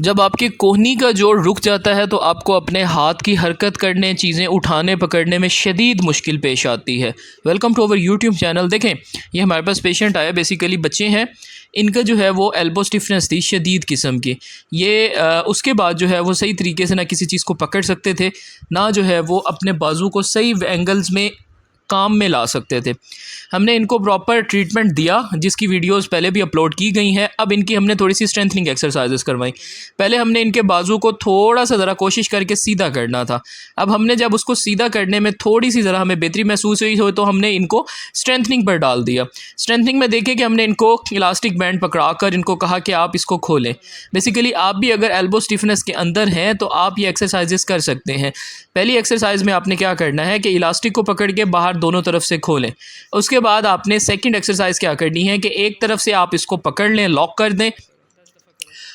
जब आपकी कोहनी का जोड़ रुक जाता है तो आपको अपने हाथ की हरकत करने, चीज़ें उठाने पकड़ने में शदीद मुश्किल पेश आती है। Welcome to our YouTube channel. देखें, ये हमारे पास पेशेंट आया, बेसिकली बच्चे हैं, इनका जो है वो एल्बो स्टिफनेस थी शदीद किस्म की। ये उसके बाद जो है वो सही तरीके से ना किसी चीज़ को पकड़ सकते थे, ना जो है वो अपने बाजू को सही एंगल्स में काम में ला सकते थे। हमने इनको प्रॉपर ट्रीटमेंट दिया, जिसकी वीडियोस पहले भी अपलोड की गई हैं। अब इनकी हमने थोड़ी सी स्ट्रेंथनिंग एक्सरसाइजेस करवाई। पहले हमने इनके बाजू को थोड़ा सा ज़रा कोशिश करके सीधा करना था। अब हमने जब उसको सीधा करने में थोड़ी सी ज़रा हमें बेहतरी महसूस हुई हो तो हमने इनको स्ट्रेंथनिंग पर डाल दिया। स्ट्रेंथनिंग में देखें कि हमने इनको इलास्टिक बैंड पकड़ा कर इनको कहा कि आप इसको खोलें। बेसिकली आप भी अगर एल्बो स्टिफनेस के अंदर हैं तो आप ये एक्सरसाइजेस कर सकते हैं। पहली एक्सरसाइज में आपने क्या करना है कि इलास्टिक को पकड़ के बाहर दोनों तरफ से खोलें। उसके बाद आपने सेकंड एक्सरसाइज क्या करनी है कि एक तरफ से आप इसको पकड़ लें, लॉक कर दें,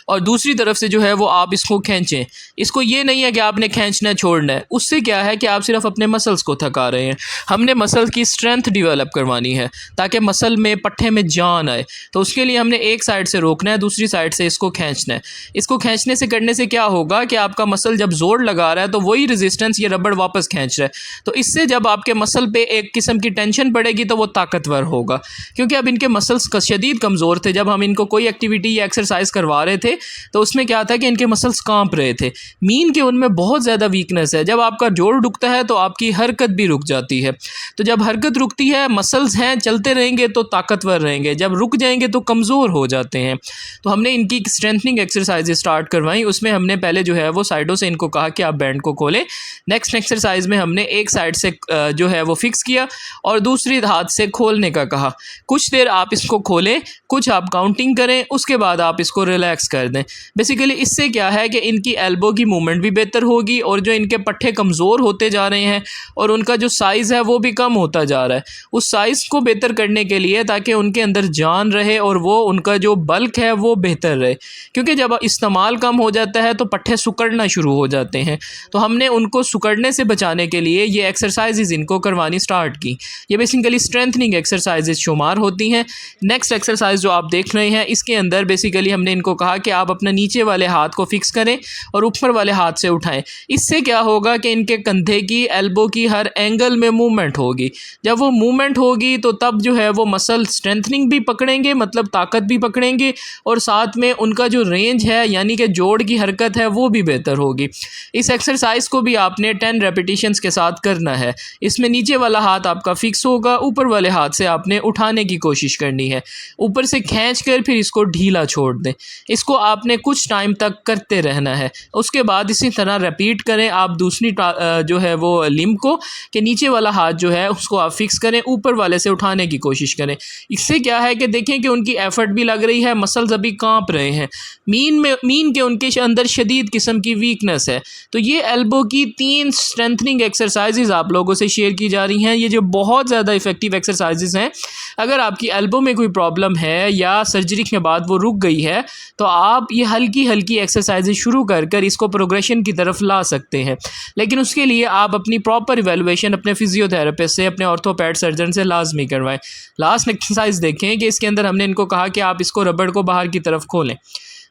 और दूसरी तरफ से जो है वो आप इसको खींचें। इसको ये नहीं है कि आपने खींचना छोड़ना है, उससे क्या है कि आप सिर्फ अपने मसल्स को थका रहे हैं। हमने मसल की स्ट्रेंथ डेवलप करवानी है ताकि मसल में, पट्टे में जान आए। तो उसके लिए हमने एक साइड से रोकना है, दूसरी साइड से इसको खींचना है। इसको खींचने से करने से क्या होगा कि आपका मसल जब जोर लगा रहा है तो वही रेजिस्टेंस ये रबड़ वापस खींच रहा है। तो इससे जब आपके मसल पे एक किस्म की टेंशन पड़ेगी तो वो ताकतवर होगा, क्योंकि अब इनके मसल्स शदीद कमज़ोर थे। जब हम इनको कोई एक्टिविटी या एक्सरसाइज करवा रहे थे तो उसमें क्या था कि इनके मसल्स कांप रहे थे। मीन के उनमें बहुत ज़्यादा वीकनेस है। जब आपका जोड़ रुकता है तो आपकी हरकत भी रुक जाती है। तो जब हरकत रुकती है, मसल्स हैं, चलते रहेंगे तो ताकतवर रहेंगे, जब रुक जाएंगे तो कमज़ोर हो जाते हैं। तो हमने इनकी स्ट्रेंथनिंग एक्सरसाइज स्टार्ट करवाई। उसमें हमने पहले जो है वो साइडों से इनको कहा कि आप बैंड को खोलें। नेक्स्ट एक्सरसाइज में हमने एक साइड से जो है वो फिक्स किया और दूसरी हाथ से खोलने का कहा। कुछ देर आप इसको खोलें, कुछ आप काउंटिंग करें, उसके बाद आप इसको रिलैक्स कर दें। बेसिकली इससे क्या है कि इनकी एल्बो की मूवमेंट भी बेहतर होगी और जो इनके पट्टे कमज़ोर होते जा रहे हैं और उनका जो साइज़ है वो भी कम होता जा रहा है, उस साइज़ को बेहतर करने के लिए, ताकि उनके अंदर जान रहे और वो उनका जो बल्क है वो बेहतर रहे। क्योंकि जब इस्तेमाल कम हो जाता है तो पट्टे सुकड़ना शुरू हो जाते हैं। तो हमने उनको सुकड़ने से बचाने के लिए ये एक्सरसाइजेज इनको करवानी स्टार्ट की। ये बेसिकली स्ट्रेंथनिंग एक्सरसाइजेज शुमार होती हैं। नेक्स्ट एक्सरसाइज जो आप देख रहे हैं, इसके अंदर बेसिकली हमने इनको कहा कि आप अपना नीचे वाले हाथ को फिक्स करें और ऊपर वाले हाथ से उठाएं। इससे क्या होगा कि इनके कंधे की, एल्बो की हर एंगल में मूवमेंट होगी। जब वो मूवमेंट होगी तो तब जो है वो मसल स्ट्रेंथनिंग भी पकड़ेंगे, मतलब ताकत भी पकड़ेंगे, और साथ में उनका जो रेंज है यानी कि जोड़ की हरकत है वो भी बेहतर होगी। इस एक्सरसाइज को भी आपने 10 रेपिटेशंस के साथ करना है। इसमें नीचे वाला हाथ आपका फिक्स होगा, ऊपर वाले हाथ से आपने उठाने की कोशिश करनी है। ऊपर से खींच कर फिर इसको ढीला छोड़ दें। इसको आपने कुछ टाइम तक करते रहना है। उसके बाद इसी तरह रिपीट करें आप दूसरी जो है वो लिम्ब को, कि नीचे वाला हाथ जो है उसको आप फिक्स करें, ऊपर वाले से उठाने की कोशिश करें। इससे क्या है कि देखें कि उनकी एफर्ट भी लग रही है, मसल्स अभी कांप रहे हैं। मीन के उनके अंदर शदीद किस्म की वीकनेस है। तो ये एल्बो की 3 स्ट्रेंथनिंग एक्सरसाइजेज आप लोगों से शेयर की जा रही हैं। ये जो बहुत ज़्यादा इफेक्टिव एक्सरसाइजेज हैं। अगर आपकी एल्बो में कोई प्रॉब्लम है या सर्जरी के बाद वो रुक गई है तो आप ये हल्की हल्की एक्सरसाइजेज शुरू कर इसको प्रोग्रेशन की तरफ ला सकते हैं। लेकिन उसके लिए आप अपनी प्रॉपर इवैल्यूएशन अपने फिजियोथेरेपिस्ट से, अपने ऑर्थोपैड सर्जन से लाजमी करवाएं। लास्ट एक्सरसाइज देखें कि इसके अंदर हमने इनको कहा कि आप इसको रबड़ को बाहर की तरफ खोलें।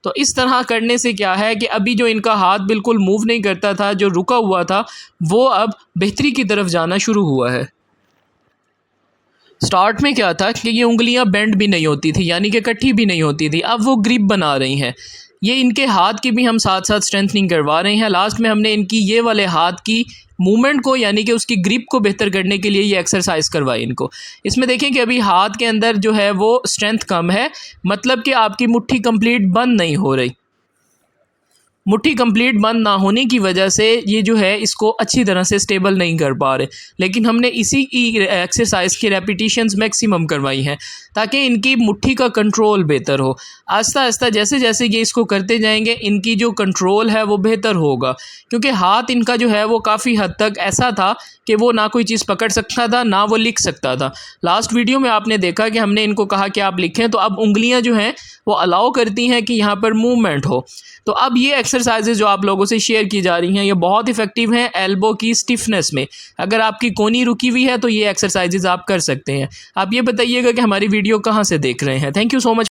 तो इस तरह करने से क्या है कि अभी जो इनका हाथ बिल्कुल मूव नहीं करता था, जो रुका हुआ था, वो अब बेहतरी की तरफ जाना शुरू हुआ है। स्टार्ट में क्या था कि ये उंगलियां बेंड भी नहीं होती थी, यानी कि इकट्ठी भी नहीं होती थी। अब वो ग्रिप बना रही हैं। ये इनके हाथ की भी हम साथ साथ स्ट्रेंथनिंग करवा रहे हैं। लास्ट में हमने इनकी ये वाले हाथ की मूवमेंट को, यानी कि उसकी ग्रिप को बेहतर करने के लिए ये एक्सरसाइज करवाई इनको। इसमें देखें कि अभी हाथ के अंदर जो है वो स्ट्रेंथ कम है, मतलब कि आपकी मुट्ठी कंप्लीट बंद नहीं हो रही। मुट्ठी कंप्लीट बंद ना होने की वजह से ये जो है इसको अच्छी तरह से स्टेबल नहीं कर पा रहे। लेकिन हमने इसी की एक्सरसाइज की रेपिटेशंस मैक्सिमम करवाई हैं ताकि इनकी मुट्ठी का कंट्रोल बेहतर हो। आहिस्ता आहिस्ता जैसे जैसे ये इसको करते जाएंगे इनकी जो कंट्रोल है वो बेहतर होगा, क्योंकि हाथ इनका जो है वो काफ़ी हद तक ऐसा था कि वो ना कोई चीज़ पकड़ सकता था, ना वो लिख सकता था। लास्ट वीडियो में आपने देखा कि हमने इनको कहा कि आप लिखें, तो अब उंगलियां जो हैं वो अलाउ करती हैं कि यहाँ पर मूवमेंट हो। तो अब ये एक्सरसाइजेज जो आप लोगों से शेयर की जा रही हैं ये बहुत इफेक्टिव हैं एल्बो की स्टिफनेस में। अगर आपकी कोहनी रुकी हुई है तो ये एक्सरसाइजेज आप कर सकते हैं। आप ये बताइएगा कि हमारी वीडियो कहाँ से देख रहे हैं। Thank you so much.